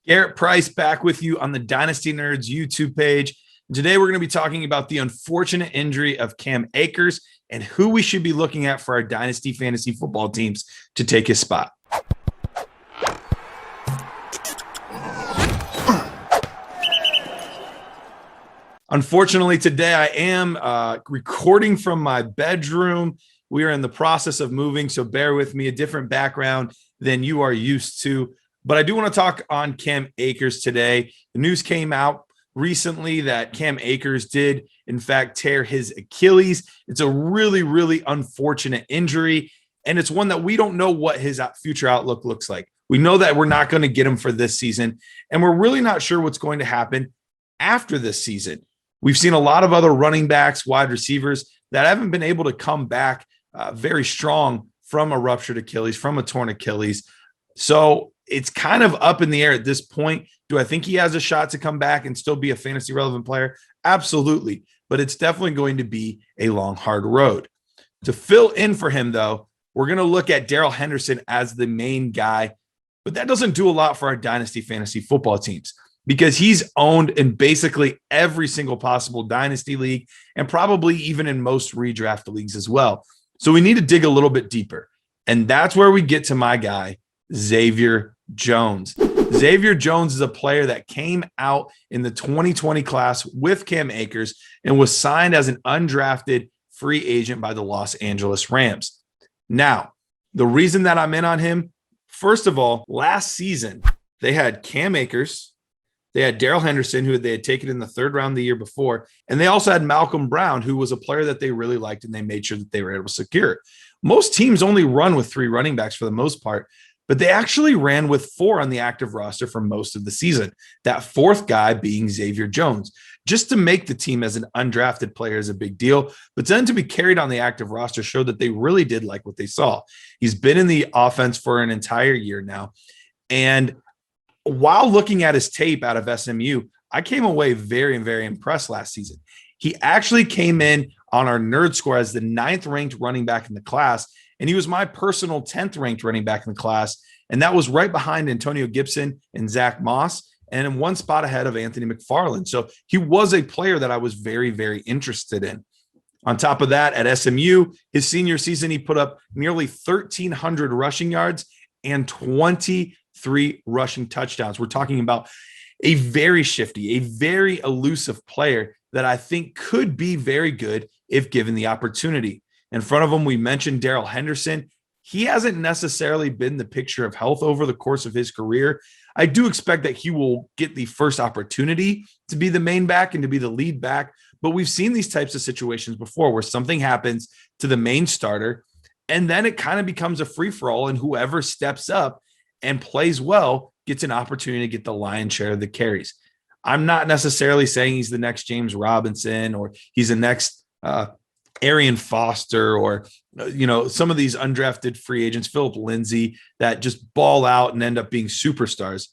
Garret Price back with you on the Dynasty Nerds YouTube page. Today, we're going to be talking about the unfortunate injury of Cam Akers and who we should be looking at for our Dynasty fantasy football teams to take his spot. Unfortunately, today I am recording from my bedroom. We are in the process of moving, so bear with me, a different background than you are used to. But I do want to talk on Cam Akers today. The news came out recently that Cam Akers did, in fact, tear his Achilles. It's a really, really unfortunate injury, and it's one that we don't know what his future outlook looks like. We know that we're not going to get him for this season, and we're really not sure what's going to happen after this season. We've seen a lot of other running backs, wide receivers that haven't been able to come back very strong from a ruptured Achilles, from a torn Achilles. So it's kind of up in the air at this point. Do I think he has a shot to come back and still be a fantasy relevant player? Absolutely. But it's definitely going to be a long, hard road. To fill in for him, though, we're going to look at Darrell Henderson as the main guy. But that doesn't do a lot for our Dynasty fantasy football teams because he's owned in basically every single possible Dynasty league and probably even in most redraft leagues as well. So we need to dig a little bit deeper. And that's where we get to my guy, Xavier Jones. Xavier Jones is a player that came out in the 2020 class with Cam Akers and was signed as an undrafted free agent by the Los Angeles Rams. Now, the reason that I'm in on him, first of all, last season, they had Cam Akers, they had Darrell Henderson, who they had taken in the third round the year before, and they also had Malcolm Brown, who was a player that they really liked, and they made sure that they were able to secure it. Most teams only run with 3 running backs for the most part, but they actually ran with 4 on the active roster for most of the season, that fourth guy being Xavier Jones. Just to make the team as an undrafted player is a big deal, but then to be carried on the active roster showed that they really did like what they saw. He's been in the offense for an entire year now, and while looking at his tape out of SMU, I came away very, very impressed last season. He actually came in on our nerd score as the 9th ranked running back in the class, and he was my personal 10th ranked running back in the class. And that was right behind Antonio Gibson and Zach Moss, and in one spot ahead of Anthony McFarland. So he was a player that I was very, very interested in. On top of that, at SMU, his senior season, he put up nearly 1,300 rushing yards and 23 rushing touchdowns. We're talking about a very shifty, a very elusive player that I think could be very good if given the opportunity. In front of him, we mentioned Darrell Henderson. He hasn't necessarily been the picture of health over the course of his career. I do expect that he will get the first opportunity to be the main back and to be the lead back, but we've seen these types of situations before where something happens to the main starter, and then it kind of becomes a free-for-all, and whoever steps up and plays well gets an opportunity to get the lion's share of the carries. I'm not necessarily saying he's the next James Robinson or he's the next Arian Foster or, some of these undrafted free agents, Philip Lindsay, that just ball out and end up being superstars.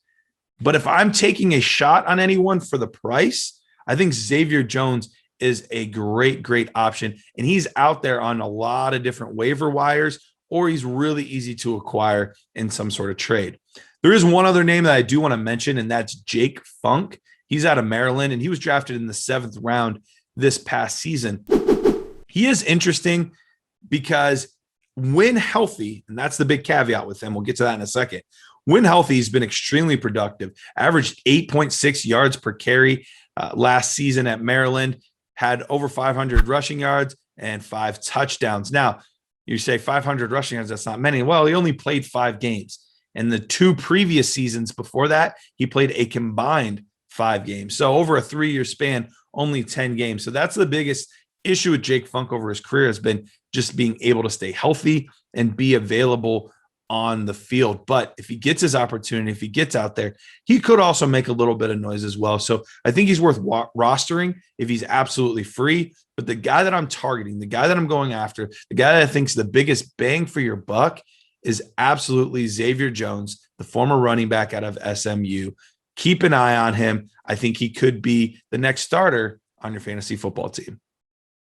But if I'm taking a shot on anyone for the price, I think Xavier Jones is a great, great option. And he's out there on a lot of different waiver wires, or he's really easy to acquire in some sort of trade. There is one other name that I do want to mention, and that's Jake Funk. He's out of Maryland, and he was drafted in the 7th round this past season. He is interesting because when healthy, and that's the big caveat with him, we'll get to that in a second. When healthy, he's been extremely productive, averaged 8.6 yards per carry last season at Maryland, had over 500 rushing yards and 5 touchdowns. Now, you say 500 rushing yards, that's not many. Well, he only played 5 games. And the 2 previous seasons before that, he played a combined 5 games. So over a 3-year span, only 10 games. So that's the biggest issue with Jake Funk over his career, has been just being able to stay healthy and be available on the field. But if he gets his opportunity, if he gets out there, he could also make a little bit of noise as well. So I think he's worth rostering if he's absolutely free. But the guy that I'm targeting, the guy that I'm going after, the guy that I think is the biggest bang for your buck is absolutely Xavier Jones, the former running back out of SMU. Keep an eye on him. I think he could be the next starter on your fantasy football team.